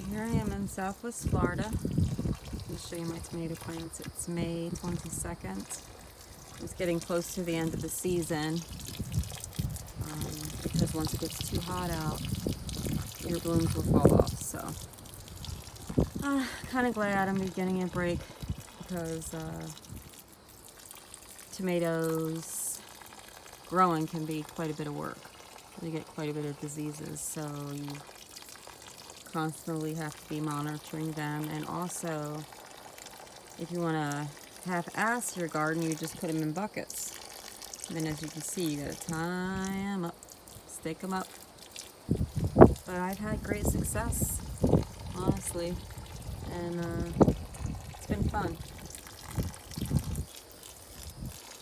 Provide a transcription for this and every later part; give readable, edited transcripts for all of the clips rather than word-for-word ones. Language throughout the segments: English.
Here I am in Southwest Florida. I'll show you my tomato plants. It's May 22nd. It's getting close to the end of the season because once it gets too hot out, your blooms will fall off. So, kind of glad I'm getting a break because tomatoes growing can be quite a bit of work. They get quite a bit of diseases, so you constantly have to be monitoring them. And also, if you want to half-ass your garden, you just put them in buckets. And then as you can see, you got to tie them up, stake them up. But I've had great success, honestly, and it's been fun.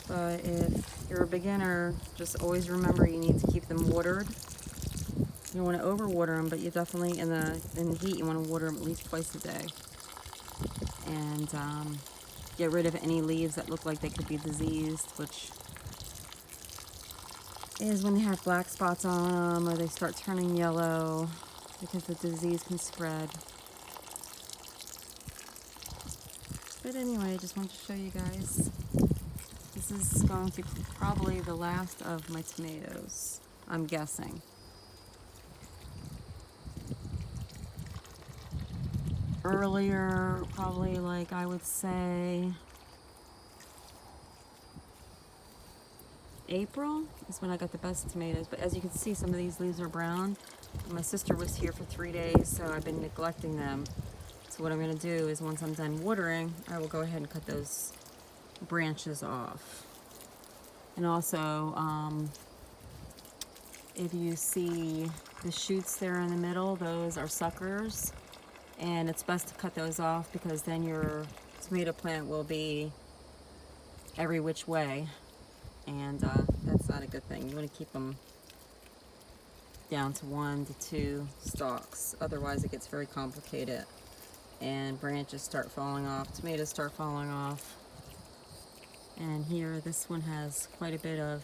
But if you're a beginner, just always remember you need to keep them watered. You don't want to overwater them, but you definitely, in the heat, you want to water them at least twice a day. And get rid of any leaves that look like they could be diseased, which is when they have black spots on them or they start turning yellow, because the disease can spread. But anyway, I just wanted to show you guys. This is going to be probably the last of my tomatoes, I'm guessing. Earlier, probably like I would say April is when I got the best tomatoes. But as you can see, some of these leaves are brown. My sister was here for 3 days, so I've been neglecting them. So what I'm going to do is once I'm done watering, I will go ahead and cut those branches off. And also, if you see the shoots there in the middle, those are suckers. And it's best to cut those off because then your tomato plant will be every which way. And that's not a good thing. You want to keep them down to 1 to 2 stalks. Otherwise it gets very complicated and branches start falling off, tomatoes start falling off. And here, this one has quite a bit of,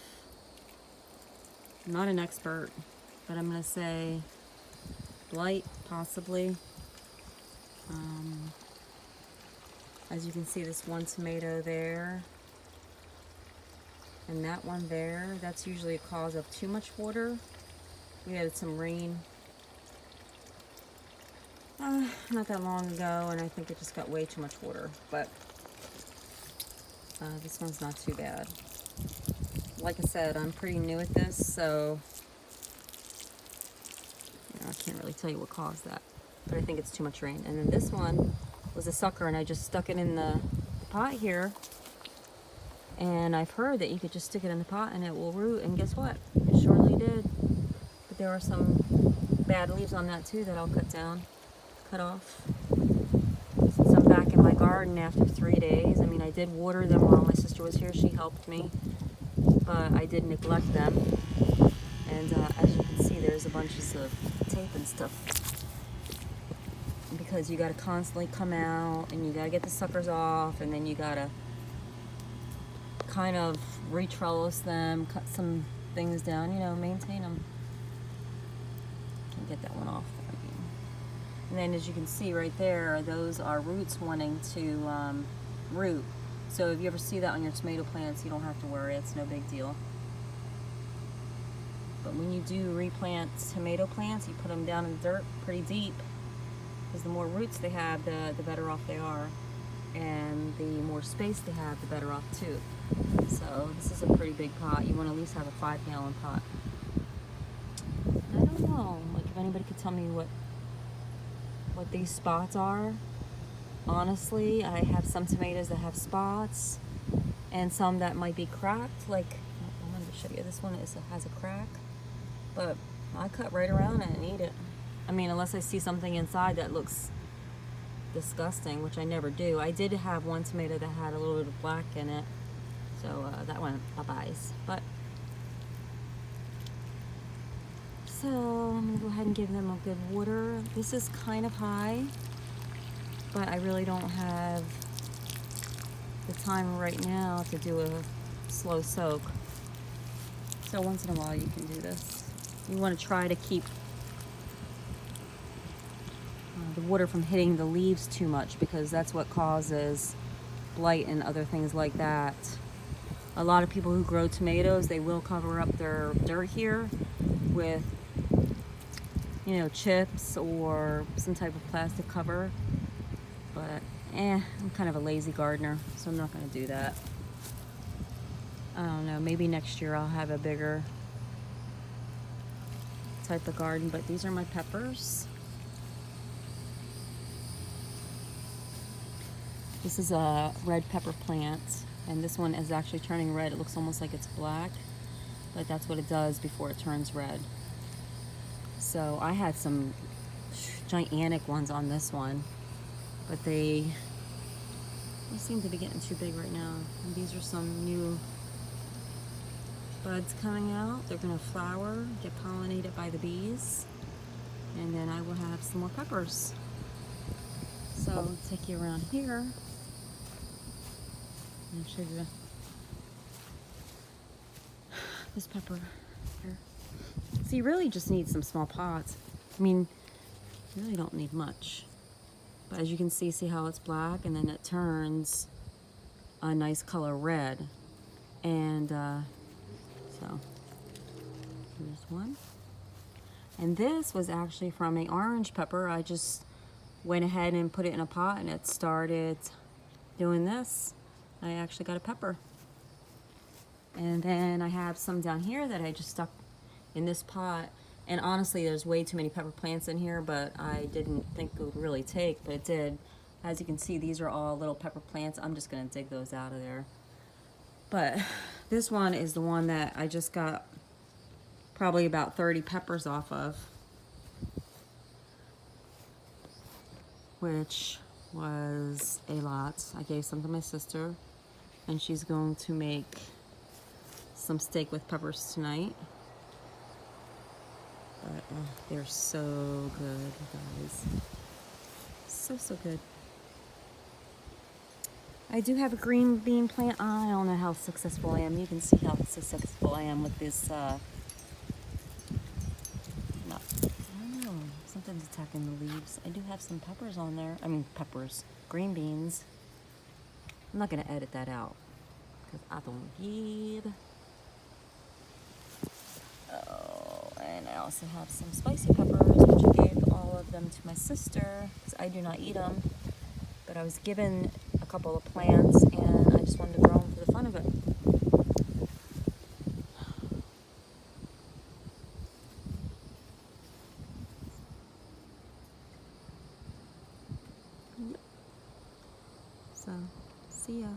I'm not an expert, but I'm going to say blight, possibly. As you can see, this one tomato there and that one there, that's usually a cause of too much water. We had some rain not that long ago, and I think it just got way too much water, but this one's not too bad. Like I said, I'm pretty new at this, so I can't really tell you what caused that, but I think it's too much rain. And then this one was a sucker, and I just stuck it in the pot here, and I've heard that you could just stick it in the pot and it will root, and guess what? It surely did. But there are some bad leaves on that too that I'll cut off. Since I'm back in my garden after 3 days, I mean, I did water them while my sister was here. She helped me, but I did neglect them. And as you can see, there's a bunches of tape and stuff, because you got to constantly come out and you got to get the suckers off, and then you got to kind of re-trellis them, cut some things down, maintain them. Can't get that one off. And then as you can see right there, those are roots wanting to root. So if you ever see that on your tomato plants, you don't have to worry, it's no big deal. But when you do replant tomato plants, you put them down in the dirt pretty deep, because the more roots they have, the better off they are. And the more space they have, the better off too. So this is a pretty big pot. You want to at least have a 5-gallon pot. I don't know, like if anybody could tell me what these spots are. Honestly, I have some tomatoes that have spots and some that might be cracked. Like, I'm going to show you, this one has a crack, but I cut right around it and eat it. I mean, unless I see something inside that looks disgusting, which I never do. I did have one tomato that had a little bit of black in it, so that went bye-byes. But so I'm gonna go ahead and give them a good water. This is kind of high, but I really don't have the time right now to do a slow soak. So once in a while you can do this. You want to try to keep the water from hitting the leaves too much, because that's what causes blight and other things like that. A lot of people who grow tomatoes, they will cover up their dirt here with, you know, chips or some type of plastic cover. But I'm kind of a lazy gardener, so I'm not going to do that. I don't know, maybe next year I'll have a bigger type of garden. But these are my peppers. This is a red pepper plant, and this one is actually turning red. It looks almost like it's black, but that's what it does before it turns red. So I had some gigantic ones on this one, but they seem to be getting too big right now. And these are some new buds coming out. They're gonna flower, get pollinated by the bees, and then I will have some more peppers. So I'll take you around here and show you this pepper here. So you really just need some small pots. I mean, you really don't need much. But as you can see how it's black, and then it turns a nice color red. And so here's one. And this was actually from an orange pepper. I just went ahead and put it in a pot, and it started doing this. I actually got a pepper. And then I have some down here that I just stuck in this pot. And honestly, there's way too many pepper plants in here, but I didn't think it would really take, but it did. As you can see, these are all little pepper plants. I'm just gonna dig those out of there. But this one is the one that I just got probably about 30 peppers off of, which was a lot. I gave some to my sister, and she's going to make some steak with peppers tonight. But they're so good, guys. So good. I do have a green bean plant. I don't know how successful I am. You can see how successful I am with this. I don't know. Something's attacking the leaves. I do have some peppers on there. I mean, peppers. Green beans. I'm not going to edit that out, because I don't give. Oh, and I also have some spicy peppers, which I gave all of them to my sister, because I do not eat them. But I was given a couple of plants, and I just wanted to grow them for the fun of it. So, see ya.